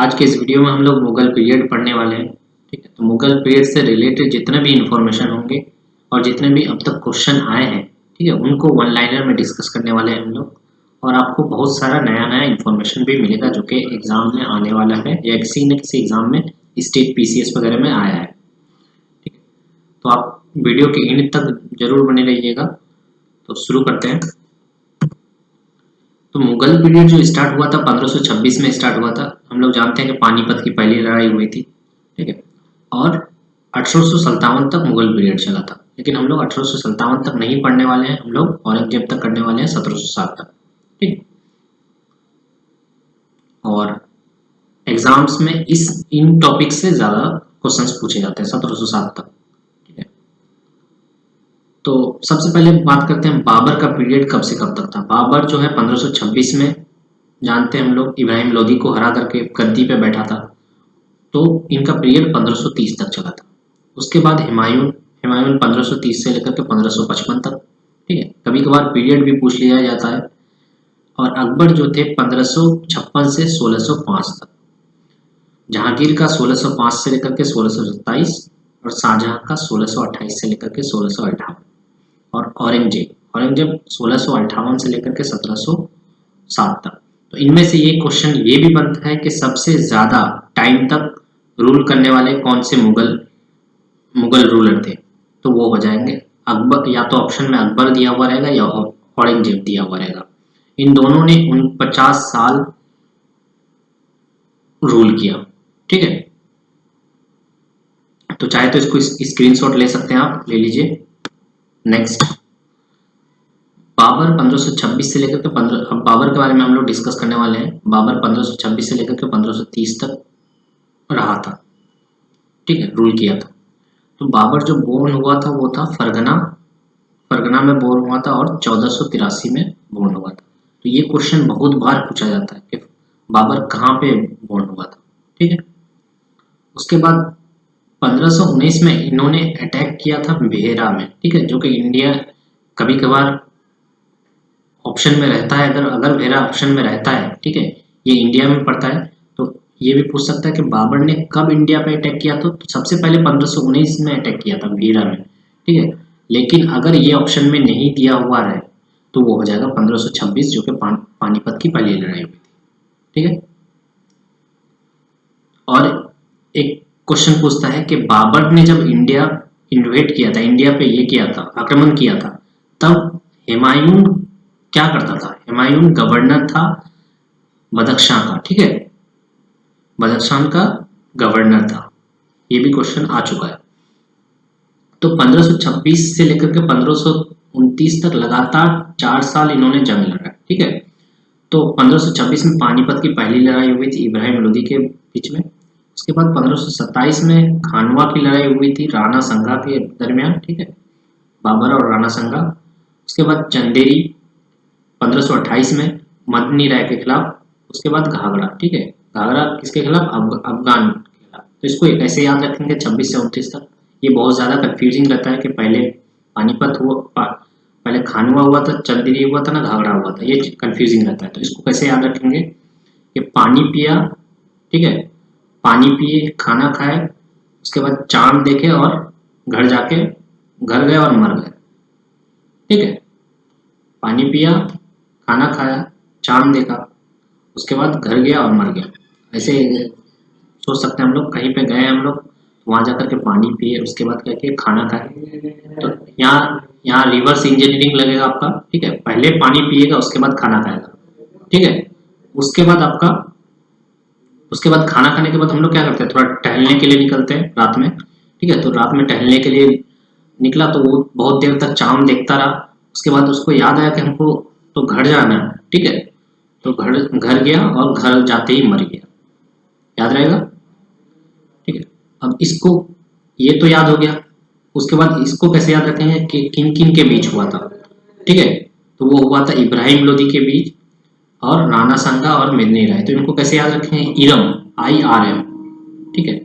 आज के इस वीडियो में हम लोग मुगल पीरियड पढ़ने वाले हैं। ठीक है, तो मुगल पीरियड से रिलेटेड जितने भी इंफॉर्मेशन होंगे और जितने भी अब तक क्वेश्चन आए हैं, ठीक है, उनको वन लाइनर में डिस्कस करने वाले हैं हम लोग। और आपको बहुत सारा नया नया इंफॉर्मेशन भी मिलेगा जो कि एग्जाम में आने वाला है या किसी न किसी एग्जाम में स्टेट पीसीएस वगैरह में आया है। ठीक है, तो आप वीडियो के एंड तक जरूर बने रहिएगा। तो शुरू करते हैं। तो मुगल पीरियड जो स्टार्ट हुआ था 1526 में स्टार्ट हुआ था। हम लोग जानते हैं कि पानीपत की पहली लड़ाई हुई थी। ठीक है, और 1857 तक मुगल पीरियड चला था, लेकिन हम लोग 1857 तक नहीं पढ़ने वाले हैं। हम लोग औरंगजेब तक करने वाले हैं, 1707 तक। ठीक, और एग्जाम्स में इन टॉपिक से ज्यादा क्वेश्चंस पूछे जाते हैं 1707 तक। ठीक है, तो सबसे पहले बात करते हैं बाबर का पीरियड कब से कब तक था। बाबर जो है 1526 में, जानते हैं हम लोग, इब्राहिम लोदी को हरा करके गद्दी पे बैठा था। तो इनका पीरियड 1530 तक चला था। उसके बाद हुमायूं 1530 से लेकर के 1555 तक। ठीक है, कभी कभार पीरियड भी पूछ लिया जाता है। और अकबर जो थे 1556 से 1605 तक। जहांगीर का 1605 से लेकर के 1627 और शाहजहां का 1628 से लेकर के 1658। और औरंगजेब 1658 से लेकर के 1707 तक। तो इनमें से ये क्वेश्चन ये भी बनता है कि सबसे ज्यादा टाइम तक रूल करने वाले कौन से मुगल रूलर थे। तो वो हो जाएंगे अकबर, या तो ऑप्शन में अकबर दिया हुआ रहेगा या औरंगजेब दिया हुआ रहेगा। इन दोनों ने 50 साल रूल किया। ठीक है, तो चाहे तो इसको स्क्रीनशॉट ले सकते हैं, आप ले लीजिए। नेक्स्ट, बाबर 1526 से लेकर के 15, अब बाबर के बारे में हम लोग डिस्कस करने वाले हैं। बाबर 1526 से लेकर के 1530 तक रहा था। ठीक है, रूल किया था। तो बाबर जो बोर्न हुआ था वो था फरगना में बोर्न हुआ था और 1483 में बोर्न हुआ था। तो ये क्वेश्चन बहुत बार पूछा जाता है कि बाबर कहाँ पे बोर्न हुआ था। ठीक है, उसके बाद 1519 में इन्होंने अटैक किया था बेहरा में। ठीक है, जो कि इंडिया कभी कभार ऑप्शन में रहता है। अगर बेहरा ऑप्शन में रहता है, ठीक है, ये इंडिया में पड़ता है, तो ये भी पूछ सकता है कि बाबर ने कब इंडिया पे अटैक किया। तो सबसे पहले 1519 में अटैक किया था बेहरा में। ठीक है, लेकिन अगर ये ऑप्शन में नहीं दिया हुआ है तो वो हो जाएगा 1526, जो कि पानीपत की पहली लड़ाई हुई थी। ठीक है, और एक क्वेश्चन पूछता है कि बाबर ने जब इंडिया इन्वेट किया था, इंडिया पे ये किया था, आक्रमण किया था, तब हुमायूं क्या करता था। हुमायूं गवर्नर था बदख्शां का। ठीक है, बदख्शां का गवर्नर था। ये भी क्वेश्चन आ चुका है। तो 1526 से लेकर के 1529 तक लगातार 4 साल इन्होंने जंग लड़ा। ठीक है, तो 1526 में पानीपत की पहली लड़ाई हुई थी इब्राहिम लोदी के बीच में। उसके बाद 1527 में खानवा की लड़ाई हुई थी राणा संगा के दरमियान। ठीक है, बाबर और राणा संगा। उसके बाद चंदेरी 1528 में मदनी राय के खिलाफ। उसके बाद घाघरा। ठीक है, घाघरा किसके खिलाफ, अफगान के खिलाफ। तो इसको ऐसे याद रखेंगे 26 से 29 तक। ये बहुत ज्यादा कंफ्यूजिंग रहता है कि पहले पानीपत हुआ, पहले खानवा हुआ था, चंदेरी हुआ था ना, घाघरा हुआ था। ये कंफ्यूजिंग रहता है, तो इसको कैसे याद रखेंगे कि पानी पिया, ठीक है, पानी पिए, खाना खाए, उसके बाद चांद देखे और घर गए और मर गए। ठीक है, पानी पिया, खाना खाया, चांद देखा, उसके बाद घर गया और मर गया। ऐसे सोच सकते हैं हम लोग, कहीं पे गए हम लोग, वहां जाकर के पानी पिए, उसके बाद क्या किए, खाना खाए। तो यहाँ रिवर्स इंजीनियरिंग लगेगा आपका। ठीक है, पहले पानी पिएगा, उसके बाद खाना खाएगा। ठीक है, उसके बाद खाना खाने के बाद हम लोग क्या करते हैं, थोड़ा टहलने के लिए निकलते हैं रात में। ठीक है, तो रात में टहलने के लिए निकला तो वो बहुत देर तक चांद देखता रहा। उसके बाद उसको याद आया कि हमको तो घर जाना है। ठीक है, तो घर गया और घर जाते ही मर गया। याद रहेगा। ठीक है, अब इसको, ये तो याद हो गया। उसके बाद इसको कैसे याद रखेंगे कि किन किन के बीच हुआ था। ठीक है, तो वो हुआ था इब्राहिम लोदी के बीच और राणा संगा और मदनी राय। तो इनको कैसे याद रखेंगे, इरम, IRM। ठीक है,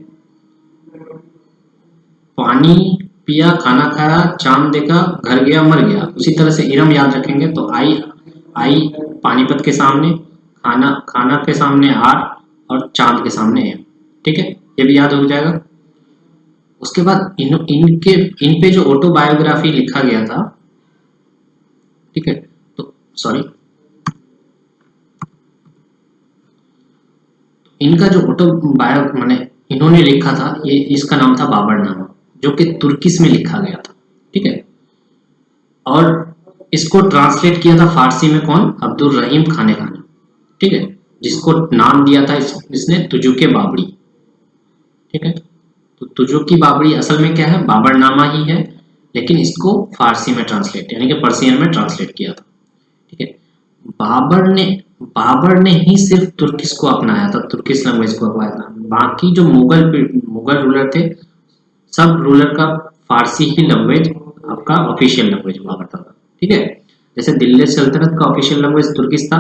पानी पिया, खाना खाया, चांद देखा, घर गया, मर गया। उसी तरह से इरम याद रखेंगे तो आई पानीपत के सामने, खाना के सामने R, और चांद के सामने है। ठीक है, ये भी याद हो जाएगा। उसके बाद इन पे जो ऑटोबायोग्राफी लिखा गया था, ठीक है, तो सॉरी, इनका जो ऑटोबायो माने इन्होंने लिखा था, ये इसका नाम था बाबरनामा, जो कि तुर्किश में लिखा गया था। ठीक है, और इसको ट्रांसलेट किया था फारसी में कौन? अब्दुल रहीम खाने खाना। ठीक है, जिसको नाम दिया था इसने तुजुके बाबरी। ठीक है, तो तुजुकी बाबरी असल में क्या है? बाबरनामा ही है, लेकिन इसको फारसी में ट्रांसलेट यानी कि पर्शियन में ट्रांसलेट किया था। ठीक है, बाबर ने ही सिर्फ तुर्किश को अपनाया था, तुर्किश लैंग्वेज को अपनाया था। बाकी जो मुगल रूलर थे, सब रूलर का फारसी ही लैंग्वेज आपका ऑफिशियल लैंग्वेज हुआ करता था। ठीक है, जैसे दिल्ली सल्तनत का ऑफिशियल लैंग्वेज तुर्किश था,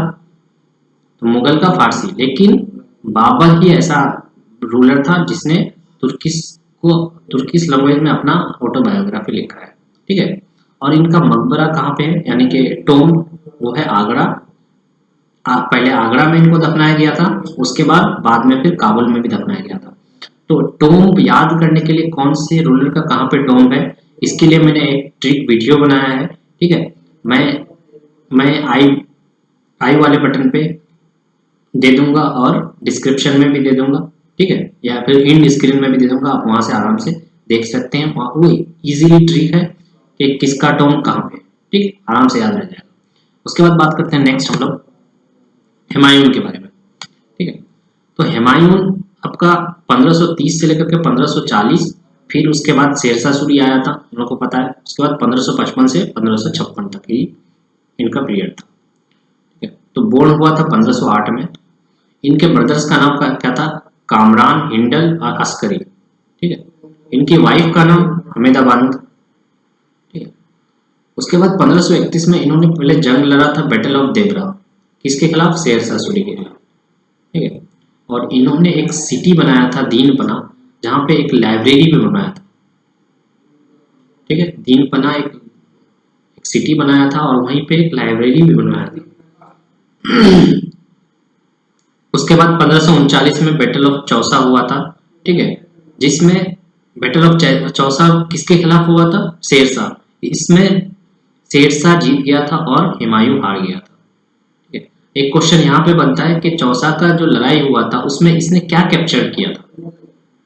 तो मुगल का फारसी, लेकिन बाबर ही ऐसा रूलर था जिसने तुर्किश लैंग्वेज में अपना ऑटोबायोग्राफी लिखा है। ठीक है, और इनका मकबरा कहाँ पे है, यानी कि टोम, वो है आगरा। पहले आगरा में इनको दफनाया गया था, उसके बाद में फिर काबुल में भी दफनाया गया था। तो टोम याद करने के लिए कौन से रूलर का कहाँ पे टोम है, इसके लिए मैंने एक ट्रिक वीडियो बनाया है। ठीक है, मैं आई वाले बटन पे दे दूंगा और डिस्क्रिप्शन में भी दे दूंगा। ठीक है, या फिर इन स्क्रीन में भी दे दूंगा, आप वहां से आराम से देख सकते हैं। वो इजीली ट्रिक है कि किसका टोम कहाँ पे। ठीक, आराम से याद रह जाएगा। उसके बाद बात करते हैं नेक्स्ट हम लोग हुमायूं के बारे में। ठीक है, तो हुमायूं आपका 1530 से लेकर के 1540, फिर उसके बाद शेरशाह सूरी आया था, हम लोग को पता है। उसके बाद 1555 से 1556 तक ही इनका पीरियड था। ठीक है, तो बोर्न हुआ था 1508 में। इनके ब्रदर्स का नाम क्या था? कामरान, हिंडल और अस्करी। ठीक है, इनकी वाइफ का नाम हमेदा बानो था। ठीक है, उसके बाद 1531 में इन्होंने पहले जंग लड़ा था, बैटल ऑफ देवरा, किसके खिलाफ? शेरशाह सूरी के खिलाफ। ठीक है, और इन्होंने एक सिटी बनाया था दीनपना, जहां पे एक लाइब्रेरी भी बनाया था। ठीक है, दीनपना एक सिटी बनाया था और वहीं पे एक लाइब्रेरी भी बनवाया था। उसके बाद 1539 में बैटल ऑफ चौसा हुआ था। ठीक है, जिसमें बैटल ऑफ चौसा किसके खिलाफ हुआ था? शेरशाह। इसमें शेरशाह जीत गया था और हुमायूं हार गया था। ठीक है, एक क्वेश्चन यहाँ पे बनता है कि चौसा का जो लड़ाई हुआ था उसमें इसने क्या कैप्चर किया था?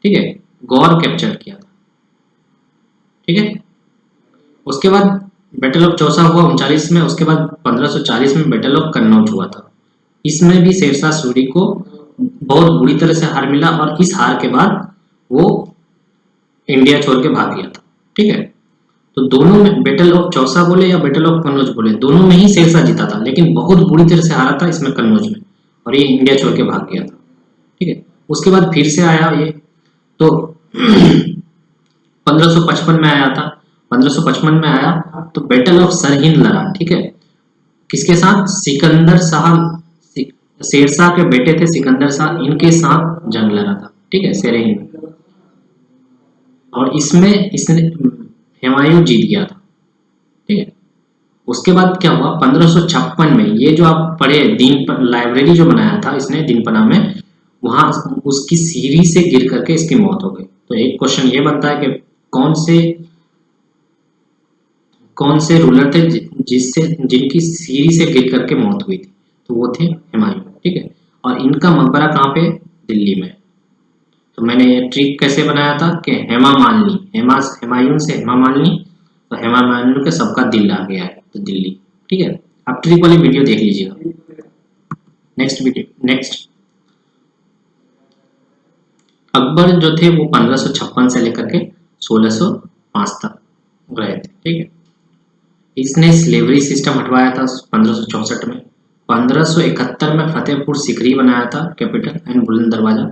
ठीक है, गौर कैप्चर किया था। ठीक है, उसके बाद बैटल ऑफ चौसा हुआ 39 में। उसके बाद 1540 में बैटल ऑफ कन्नौज हुआ था। इसमें भी शेरशाह सूरी को बहुत बुरी तरह से हार मिला और इस हार के बाद वो इंडिया छोड़ के भाग गया था। ठीक है, तो दोनों में बैटल ऑफ चौसा बोले या बैटल ऑफ कन्नौज बोले, दोनों में ही शेरशाह जीता था, लेकिन बहुत बुरी तरह से हारा था इसमें कन्नौज में, और ये इंडिया छोड़ के भाग गया था। ठीक है, उसके बाद फिर से आया ये, तो 1555 में आया था। 1555 में आया तो बैटल ऑफ सरहिंद लड़ा। ठीक है, किसके साथ? सिकंदर शाह, शेरशाह के बेटे थे सिकंदर शाह, इनके साथ जंग लड़ा था। ठीक है, सरहिंद, और इसमें इसने हुमायूं जीत गया था। ठीक है, उसके बाद क्या हुआ? 1556 में ये जो आप पढ़े लाइब्रेरी जो बनाया था इसने दीनपना में, वहां उसकी सीढ़ी से गिर करके इसकी मौत हो गई। तो एक क्वेश्चन ये बनता है कि कौन से रूलर थे जिनकी सीढ़ी से गिर करके मौत हुई थी? तो वो थे हुमायूं। ठीक है, और इनका मकबरा कहाँ पे? दिल्ली में। तो मैंने ये ट्रिक कैसे बनाया था कि हेमा मालिनी, हुमायूं से हेमा मालिनी, तो हेमा मालिनी के सबका दिल आ गया है, तो दिल्ली। ठीक है, आप ट्रिक वाली वीडियो देख लीजिएगा। नेक्स्ट अकबर जो थे वो 1556 से लेकर के 1605 तक रहे थे। ठीक है, इसने स्लेवरी सिस्टम हटवाया था 1564 में। 1571 में फतेहपुर सिकरी बनाया था कैपिटल एंड बुलंद दरवाजा।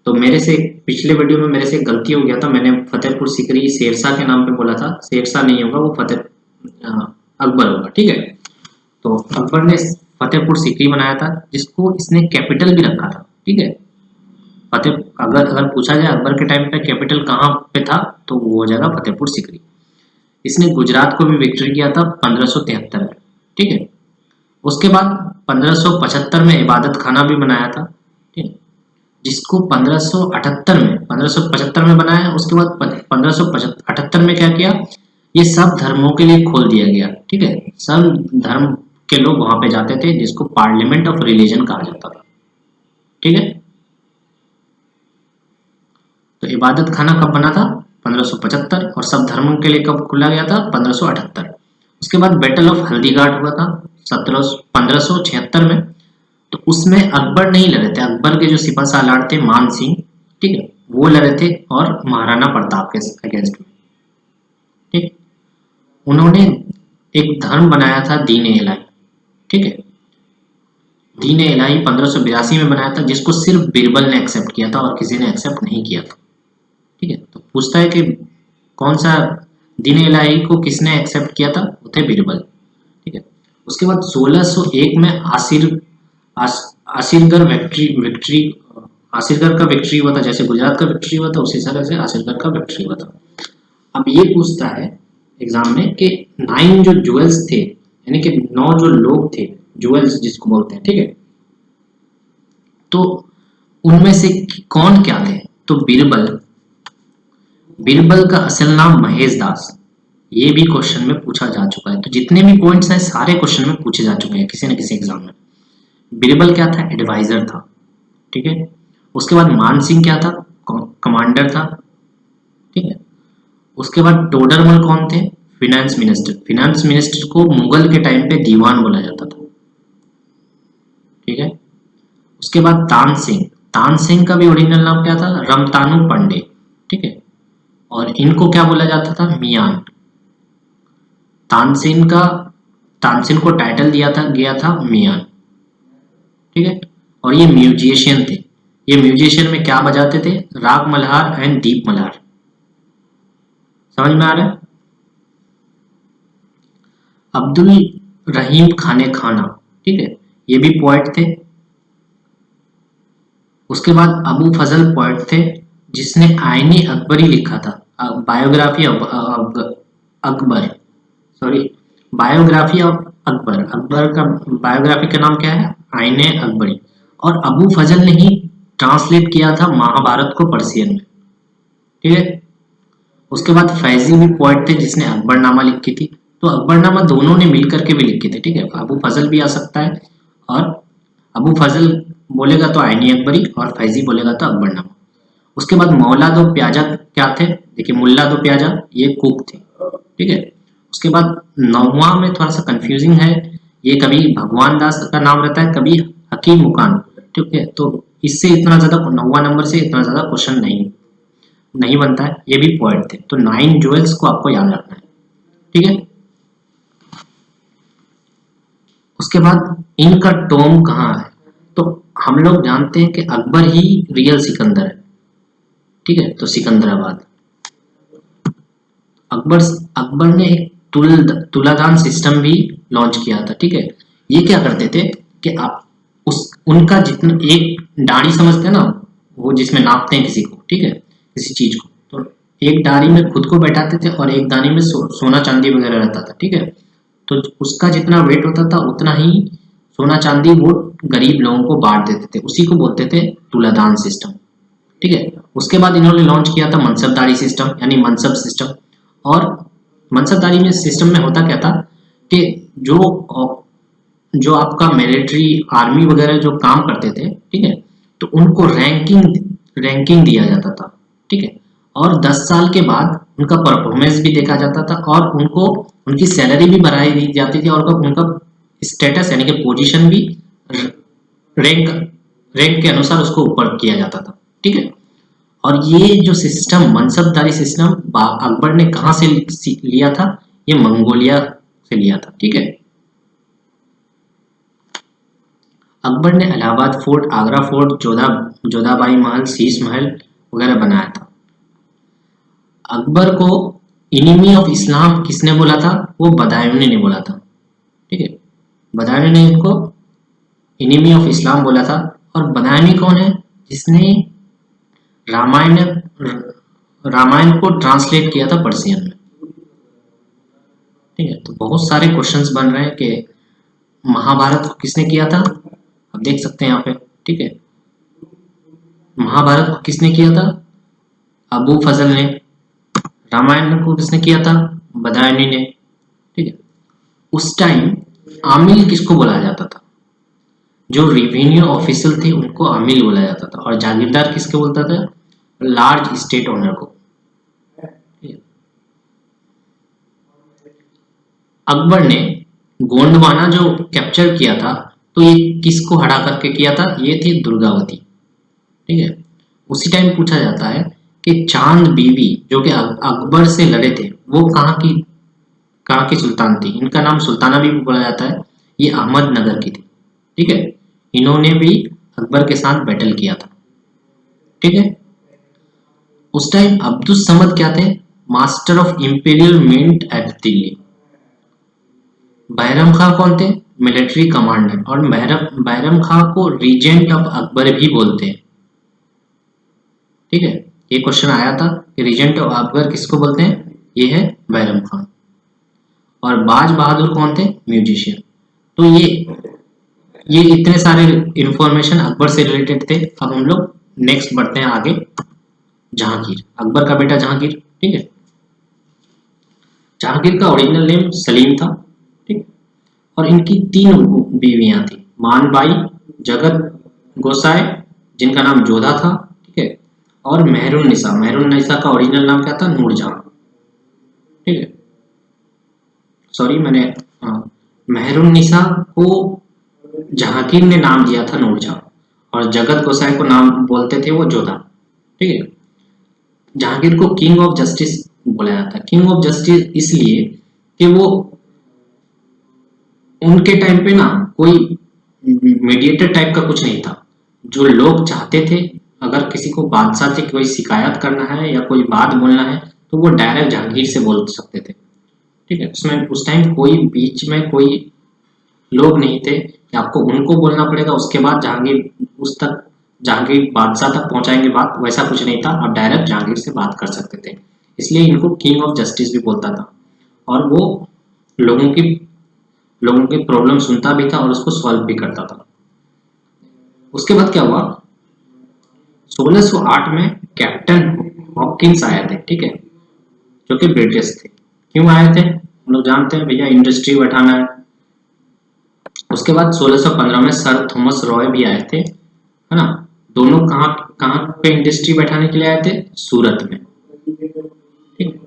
तो मेरे से पिछले वीडियो में मेरे से गलती हो गया था, मैंने फतेहपुर सिकरी शेरशाह के नाम पे बोला था। शेरशाह नहीं होगा, वो अकबर होगा। ठीक है, तो अकबर ने फतेहपुर सिकरी बनाया था, जिसको इसने कैपिटल भी रखा था। ठीक है, अगर पूछा जाए अकबर के टाइम पे कैपिटल कहाँ पे था, तो वो हो जाएगा फतेहपुर सिकरी। इसने गुजरात को भी विक्ट्री किया था 1573 में। ठीक है, उसके बाद 1575 में इबादत खाना भी बनाया था। ठीक है, जिसको 1578 में बनाया। उसके बाद 1578 में क्या किया, ये सब धर्मों के लिए खोल दिया गया। ठीक है, सब धर्म के लोग वहां पे जाते थे, जिसको पार्लियामेंट ऑफ रिलीजन कहा जाता था। ठीक है, तो इबादत खाना कब बना था? 1575। और सब धर्मों के लिए कब खोला गया था? 1578। उसके बाद बैटल ऑफ हल्दीघाट हुआ था 1576 में। तो उसमें अकबर नहीं लड़े थे, अकबर के जो सिपह सालार थे मान सिंह, ठीक है, वो लड़े थे और महाराणा प्रताप के अगेंस्ट में। ठीक, उन्होंने एक धर्म बनाया था दीन ए इलाही। ठीक है, दीन ए इलाही 1582 में बनाया था, जिसको सिर्फ बीरबल ने एक्सेप्ट किया था और किसी ने एक्सेप्ट नहीं किया था। ठीक है, तो पूछता है कि कौन सा दीन ए इलाही को किसने एक्सेप्ट किया था? वो थे बीरबल। ठीक है, उसके बाद 1601 में आसिरगढ़ विक्ट्री आसिरगढ़ का विक्ट्री हुआ था। जैसे गुजरात का विक्ट्री हुआ था, उसी तरह से आसिरगढ़ का विक्ट्री हुआ था। अब ये पूछता है एग्जाम में कि 9 जो ज्वेल्स थे, यानी कि 9 जो लोग थे, ज्वेल्स जिसको बोलते हैं, ठीक है, तो उनमें से कौन क्या थे? तो बीरबल का असल नाम महेश दास। ये भी क्वेश्चन में पूछा जा चुका है। तो जितने भी पॉइंट्स हैं सारे क्वेश्चन में पूछे जा चुके हैं किसी न किसी एग्जाम में। बीरबल क्या था? एडवाइजर था। ठीक है, उसके बाद मान सिंह क्या था? कमांडर था। ठीक है, उसके बाद टोडरमल कौन थे? Finance minister. फिनेंस मिनिस्टर को मुगल के टाइम पे दीवान बोला जाता था। ठीक है, उसके बाद तानसेन का भी ओरिजिनल नाम क्या था? रमतानु पांडे। ठीक है, और इनको क्या बोला जाता था? मियान। तानसेन को टाइटल दिया था गया था मियान। ठीक है, और ये म्यूजिशियन थे। ये म्यूजिशियन में क्या बजाते थे? राग मल्हार एंड दीप मल्हार। समझ में आ रहा है? अब्दुल रहीम खाने खाना, ठीक है, ये भी पोएट थे। उसके बाद अबू फजल पोएट थे, जिसने आईने अकबरी लिखा था। Biography of Akbar, sorry, biography of Akbar. Akbar का बायोग्राफी का नाम क्या है? आईने अकबरी। और अबू फजल ने ही ट्रांसलेट किया था महाभारत को पर्सियन में। ठीक है, उसके बाद फैजी भी पोएट थे, जिसने अकबरनामा लिखी थी। तो अकबरनामा दोनों ने मिल करके भी लिखे थे। ठीक है, अबू फजल भी आ सकता है, और अबू फजल बोलेगा तो आईनी अकबरी, और फैजी बोलेगा तो अकबरनामा। उसके बाद मौला दो प्याजा क्या थे? देखिए, मुल्ला दो प्याजा ये कुक थे। ठीक है, उसके बाद नौवा में थोड़ा सा कंफ्यूजिंग है, ये कभी भगवान दास का नाम रहता है, कभी हकीम मुकान। ठीक है, तो इससे इतना ज्यादा, नौवा नंबर से इतना ज्यादा क्वेश्चन नहीं बनता है। ये भी पॉइंट थे। तो 9 ज्वेल्स को आपको याद रखना है। ठीक है, उसके बाद इनका टॉम कहाँ है? तो हम लोग जानते हैं कि अकबर ही रियल सिकंदर है। ठीक है, तो सिकंदराबाद। अकबर अकबर ने एक तुलादान सिस्टम भी लॉन्च किया था। ठीक है, ये क्या करते थे कि आप उनका जितना एक डाड़ी समझते हैं ना, वो जिसमें नापते हैं किसी को, ठीक है, किसी चीज को, तो एक डाड़ी में खुद को बैठाते थे और एक दानी में सोना चांदी वगैरह रहता था। ठीक है, तो उसका जितना वेट होता था उतना ही सोना चांदी वो गरीब लोगों को बांट देते थे। उसी को बोलते थे तुलादान सिस्टम। ठीक है, उसके बाद इन्होंने लॉन्च किया था मनसबदारी सिस्टम, यानी मनसब सिस्टम। और मनसबदारी में सिस्टम में होता क्या था कि जो जो आपका मिलिट्री आर्मी वगैरह जो काम करते थे, ठीक है, तो उनको रैंकिंग दिया जाता था। ठीक है, और 10 साल के बाद उनका परफॉर्मेंस भी देखा जाता था, और उनको उनकी सैलरी भी बढ़ाई दी जाती थी, और उनका स्टेटस यानी कि पोजीशन भी रैंक रैंक के अनुसार उसको ऊपर किया जाता था। ठीक है, और ये जो सिस्टम मनसबदारी सिस्टम अकबर ने कहां से लिया था? ये मंगोलिया से लिया था। ठीक है, अकबर ने इलाहाबाद फोर्ट, आगरा फोर्ट, जोधाबाई महल, शीश महल वगैरह बनाया था। अकबर को इनिमी ऑफ इस्लाम किसने बोला था? वो बदायूनी ने बोला था। ठीक है, बदायूनी ने इनको इनिमी ऑफ इस्लाम बोला था। और बदायूनी कौन है? जिसने रामायण रामायण को ट्रांसलेट किया था पर्सियन में। ठीक है, तो बहुत सारे क्वेश्चंस बन रहे हैं कि महाभारत को किसने किया था। आप देख सकते हैं यहाँ पे। ठीक है, महाभारत को किसने किया था? अबू फजल ने। रामायण को किसने किया था? बदायूनी ने। ठीक है। उस टाइम आमिल किसको बोला जाता था? जो रेवेन्यू ऑफिसर थे उनको आमिल बोला जाता था। और जागीरदार किसके बोलता था? लार्ज स्टेट ओनर को। अकबर ने गोंडवाना जो कैप्चर किया था, तो ये किसको हरा करके किया था? ये थी दुर्गावती। ठीक है। उसी टाइम पूछा जाता है कि चांद बीबी जो कि अकबर से लड़े थे, वो कहाँ की सुल्तान थी? इनका नाम सुल्ताना भी बोला जाता है। ये अहमदनगर की थी। ठीक है। इन्होंने भी अकबर के साथ बैटल किया था। ठीक है। उस टाइम अब्दुस समद क्या थे? Master of imperial mint at Delhi. Bairam Khan कौन थे? Military commander. और बैरम खां को रीजेंट ऑफ अकबर भी बोलते हैं। ठीक है। ये क्वेश्चन आया था कि रीजेंट ऑफ अकबर किसको बोलते हैं? ये है बैरम खान। और बाज बहादुर कौन थे? म्यूजिशियन। तो ये इतने सारे इंफॉर्मेशन अकबर से रिलेटेड थे। अब हम लोग नेक्स्ट बढ़ते हैं आगे। जहांगीर, अकबर का बेटा जहांगीर। ठीक है। जहांगीर का ओरिजिनल नेम सलीम था। ठीक। और इनकी 3 बीवियां थी, मानबाई, जगत गोसाई जिनका नाम जोधा था। ठीक है। और मेहरुन्निसा का ओरिजिनल नाम क्या था? नूरजहां। ठीक है। सॉरी मैंने मेहरुन्निसा को जहांगीर ने नाम दिया था नूरजहां, और जगत गोसाई को नाम बोलते थे वो जोधा। ठीक है। जहांगीर को किंग ऑफ जस्टिस बोला जाता है। किंग ऑफ जस्टिस इसलिए कि वो उनके टाइम पे ना कोई मीडिएटर टाइप का कुछ नहीं था। जो लोग चाहते थे, अगर किसी को बादशाह से कोई शिकायत करना है या कोई बात बोलना है, तो वो डायरेक्ट जहांगीर से बोल सकते थे। ठीक है। उसमें उस टाइम कोई बीच में कोई लोग नहीं थे कि आपको उनको बोलना पड़ेगा, उसके बाद जहांगीर बादशाह तक पहुंचाएंगे बात, वैसा कुछ नहीं था। आप डायरेक्ट जहांगीर से बात कर सकते थे। इसलिए इनको किंग ऑफ जस्टिस भी बोलता था। और वो लोगों की प्रॉब्लम सुनता भी था और उसको सॉल्व भी करता था। उसके बाद क्या हुआ? 1608 में कैप्टन हॉकिंस आए थे। ठीक है। जो कि ब्रिटिश थे। क्यों आए थे? हम लोग जानते हैं भैया, इंडस्ट्री बैठाना है। उसके बाद 1615 में सर थॉमस रॉय भी आए थे, है ना। दोनों कहाँ कहाँ पे इंडस्ट्री बैठाने के लिए आए थे? सूरत में। ठीक।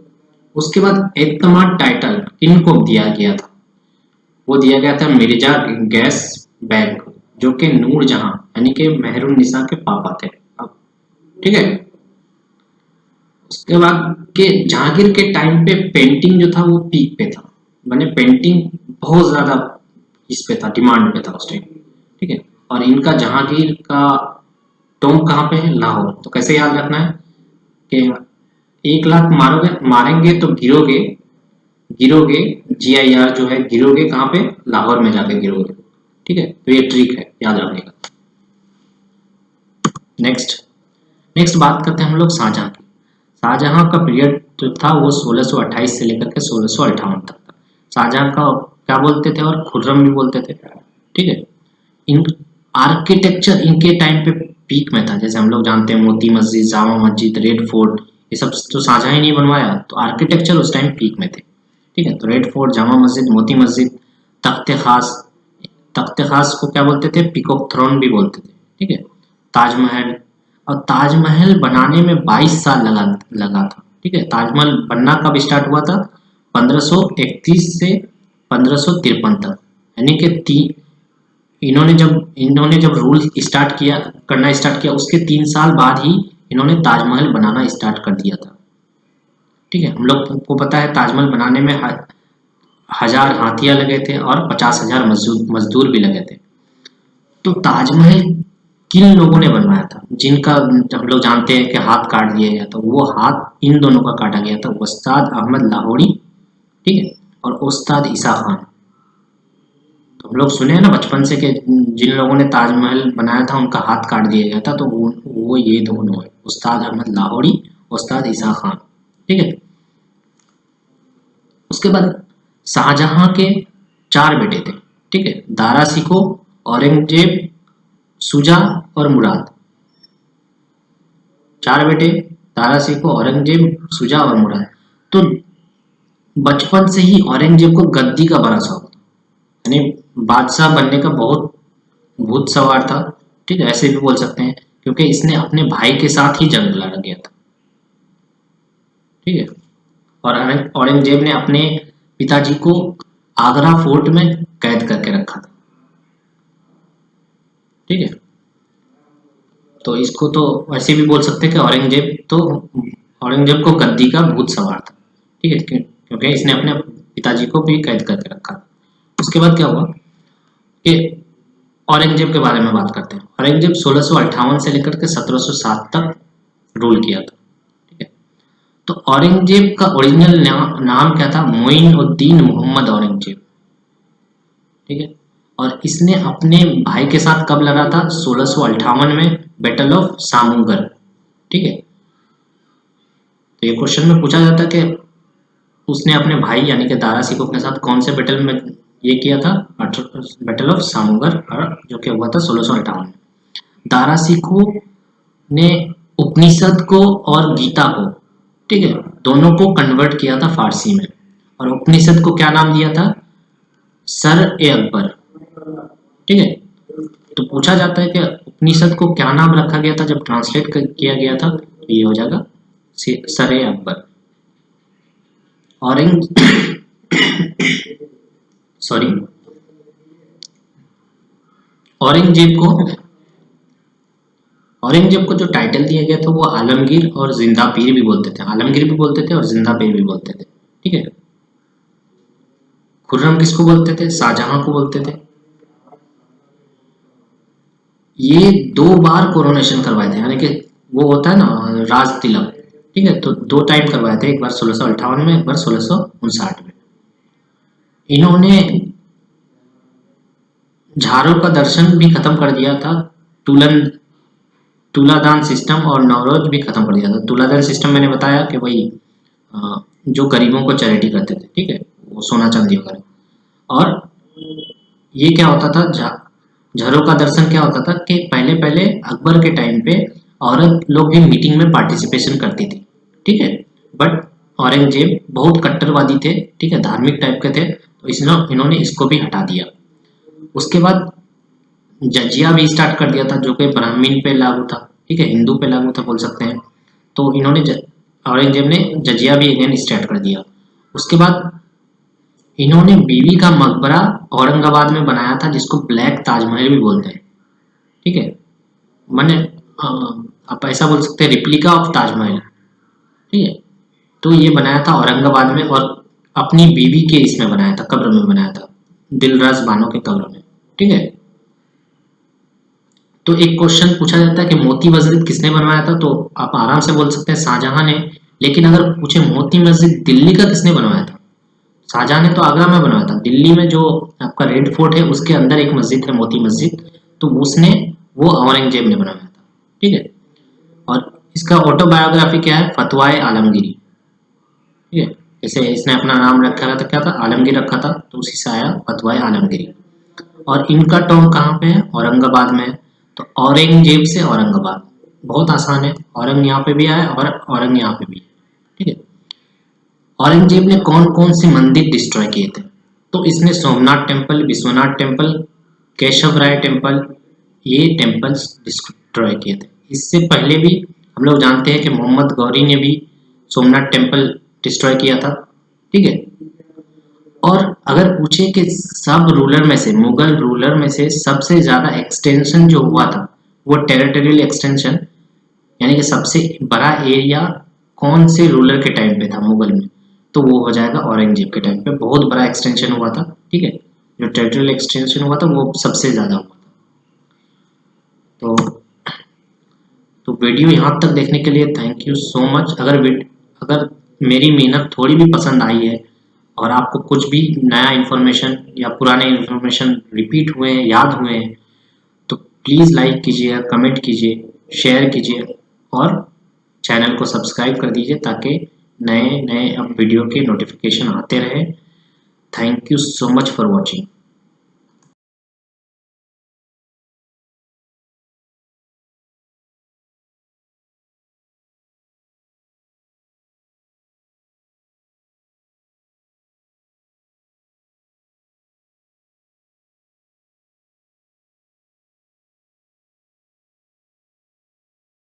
उसके बाद एतमाद टाइटल किनको दिया गया था? वो दिया गया था मिर्जा गैस बैग, जो कि नूरजहां यानी कि मेहरुन्निसा के पापा थे। अब ठीक है। उसके बाद के जहांगीर के टाइम पे पेंटिंग जो था वो पीक पे था। मैंने पेंटिंग बहुत ज्यादा इस पे था, डिमांड पे था उस टाइम। ठीक है। और इनका जहांगीर का टोम कहाँ पे है? लाहौर। तो कैसे याद रखना है कि 1 लाख मारेंगे तो गिरोगे, GIR जो है, गिरोगे कहाँ पे? लाहौर में जाके गिरोगे। ठीक है। तो ये ट्रिक है, याद रखिएगा। नेक्स्ट बात करते हैं हम लोग शाहजहां की। शाहजहां का पीरियड जो था वो 1628 से लेकर के 1658 तक था। शाहजहां का क्या बोलते थे? और खुर्रम भी बोलते थे। ठीक है। इन आर्किटेक्चर इनके टाइम पे पीक में था। जैसे हम लोग जानते हैं मोती मस्जिद, जामा मस्जिद, रेड फोर्ट, ये सब तो शाहजहां ही नहीं बनवाया। तो आर्किटेक्चर उस टाइम पीक में थे। ठीक है। तो रेड फोर्ट, जामा मस्जिद, मोती मस्जिद, तख्ते खास को क्या बोलते थे? पीकॉक थ्रोन भी बोलते थे। ठीक है। ताजमहल, और ताजमहल बनाने में 22 साल लगा था। ठीक है। ताजमहल बनना कब स्टार्ट हुआ था? 1531 से 1553 तक। यानी कि इन्होंने जब रूल करना स्टार्ट किया, उसके 3 साल बाद ही इन्होंने ताजमहल बनाना स्टार्ट कर दिया था। ठीक है। हम लोग को पता है ताजमहल बनाने में 1000 हाथियां लगे थे और 50,000 मजदूर भी लगे थे। तो ताजमहल किन लोगों ने बनवाया था? जिनका हम लोग जानते हैं कि हाथ काट दिया गया था, वो हाथ इन दोनों का काटा गया था, उस्ताद अहमद लाहौरी, ठीक है, और उस्ताद ईसा खान। तो हम लोग सुने हैं ना बचपन से कि जिन लोगों ने ताजमहल बनाया था उनका हाथ काट दिया गया था, तो वो ये दोनों है, उस्ताद अहमद लाहौरी, उस्ताद ईसा खान। ठीक है। उसके बाद शाहजहां के 4 बेटे थे। ठीक है। दारा शिकोह, औरंगजेब, शुजा और मुराद। 4 बेटे, दारा शिकोह, औरंगजेब, शुजा और मुराद। तो बचपन से ही औरंगजेब को गद्दी का बड़ा शौक था, यानी बादशाह बनने का बहुत भूत सवार था। ठीक है, ऐसे भी बोल सकते हैं, क्योंकि इसने अपने भाई के साथ ही जंग लड़ गया था। ठीक है, और औरंगजेब ने अपने पिताजी को आगरा फोर्ट में कैद करके रखा था। ठीक है, तो इसको तो वैसे भी बोल सकते हैं कि औरंगजेब को गद्दी का भूत सवार था। ठीक है, क्योंकि इसने अपने पिताजी को भी कैद करके रखा। उसके बाद क्या हुआ कि औरंगजेब के बारे में बात करते हैं। औरंगजेब 1658 से लेकर के 1707 तक रूल किया था। ठीक है, तो औरंगजेब का ओरिजिनल नाम क्या था? मोइन-उद-दीन मोहम्मद औरंगजेब। ठीक है, और इसने अपने भाई के साथ कब लड़ा था? 1658 में, बैटल ऑफ सामूगर। ठीक है, तो ये क्वेश्चन में पूछा जाता है कि उसने अपने भाई यानी कि दारा शिकोह के साथ कौन से बैटल में ये किया था? बैटल ऑफ सामूगर, और जो कि हुआ था 1658 में। दारा शिकोह ने उपनिषद को और गीता को, ठीक है, दोनों को कन्वर्ट किया था फारसी में, और उपनिषद को क्या नाम दिया था? सर-ए-अकबर। ठीक है, तो पूछा जाता है कि उपनिषद को क्या नाम रखा गया था जब ट्रांसलेट किया गया था? तो ये हो जाएगा सर-ए-अकबर। औरंग सॉरी, औरंगजेब को जो टाइटल दिया गया था वो आलमगीर और जिंदा पीर भी बोलते थे। आलमगीर भी बोलते थे और जिंदा पीर भी बोलते थे। ठीक है, खुर्रम किसको बोलते थे? शाहजहां को बोलते थे। ये 2 बार कोरोनेशन करवाए थे, यानी कि वो होता है ना राज तिलक। ठीक है, तो 2 टाइम करवाए थे, एक बार 1658 में, एक बार 1659 में। इन्होंने झारों का दर्शन भी खत्म कर दिया था, तुलादान सिस्टम और नवरोज भी खत्म कर दिया था। तुलादान सिस्टम मैंने बताया कि वही जो गरीबों को चैरिटी करते थे। ठीक है, वो सोना चांदी वगैरह। और ये क्या होता था, झरों का दर्शन क्या होता था कि पहले पहले अकबर के टाइम पे औरत लोग भी मीटिंग में पार्टिसिपेशन करती थी। ठीक है, बट औरंगजेब बहुत कट्टरवादी थे। ठीक है, धार्मिक टाइप के थे, तो इन्होंने इसको भी हटा दिया। उसके बाद जजिया भी स्टार्ट कर दिया था, जो कि ब्राह्मण पे लागू था। ठीक है, हिंदू पे लागू था बोल सकते हैं। तो औरंगजेब ने जजिया भी अगेन स्टार्ट कर दिया। उसके बाद इन्होंने बीवी का मकबरा औरंगाबाद में बनाया था, जिसको ब्लैक ताजमहल भी बोलते हैं। ठीक है, मैंने आप ऐसा बोल सकते हैं रिप्लिका ऑफ ताजमहल। ठीक है, तो ये बनाया था औरंगाबाद में, और अपनी बीवी के इसमें बनाया था, कब्र में बनाया था, दिलराज बानो के कब्र में। ठीक है, तो एक क्वेश्चन पूछा जाता है कि मोती मस्जिद किसने बनवाया था? तो आप आराम से बोल सकते हैं शाहजहां ने। लेकिन अगर पूछे मोती मस्जिद दिल्ली का किसने बनवाया था? शाहजहां ने तो आगरा में बनवाया था। दिल्ली में जो आपका रेड फोर्ट है उसके अंदर एक मस्जिद है मोती मस्जिद, तो वो औरंगजेब ने बनवाया था। ठीक है, और इसका ऑटोबायोग्राफी क्या है? फतवाए आलमगीरी। ठीक है, जैसे इसने अपना नाम रखा था, क्या था? आलमगीर रखा था, तो उसी से आया फतवाए आलमगीरी। और इनका टॉम कहाँ पे है? औरंगाबाद में है। तो औरंगजेब से औरंगाबाद बहुत आसान है, औरंग यहाँ पे भी आया और औरंग यहाँ पे भी। ठीक है, औरंगजेब ने कौन कौन से मंदिर डिस्ट्रॉय किए थे? तो इसने सोमनाथ टेम्पल, विश्वनाथ टेम्पल, केशव राय टेम्पल, ये टेम्पल्स डिस्ट्रॉय किए थे। इससे पहले भी हम लोग जानते हैं कि मोहम्मद गौरी ने भी सोमनाथ टेम्पल डिस्ट्रॉय किया था। ठीक है, और अगर पूछे कि सब रूलर में से, मुगल रूलर में से सबसे ज्यादा एक्सटेंशन जो हुआ था, वो टेरिटोरियल एक्सटेंशन, यानी कि सबसे बड़ा एरिया कौन से रूलर के टाइम पे था मुगल में? तो वो हो जाएगा औरंगजेब के टाइम पे बहुत बड़ा एक्सटेंशन हुआ था। ठीक है, जो टेरिटोरियल एक्सटेंशन हुआ था वो सबसे ज्यादा हुआ था। तो वीडियो यहाँ तक देखने के लिए थैंक यू सो मच। अगर मेरी मेहनत थोड़ी भी पसंद आई है और आपको कुछ भी नया इन्फॉर्मेशन या पुराने इन्फॉर्मेशन रिपीट हुए हैं, याद हुए हैं, तो प्लीज़ लाइक कीजिए, कमेंट कीजिए, शेयर कीजिए और चैनल को सब्सक्राइब कर दीजिए, ताकि नए नए अब वीडियो के नोटिफिकेशन आते रहे। Thank you so much for watching.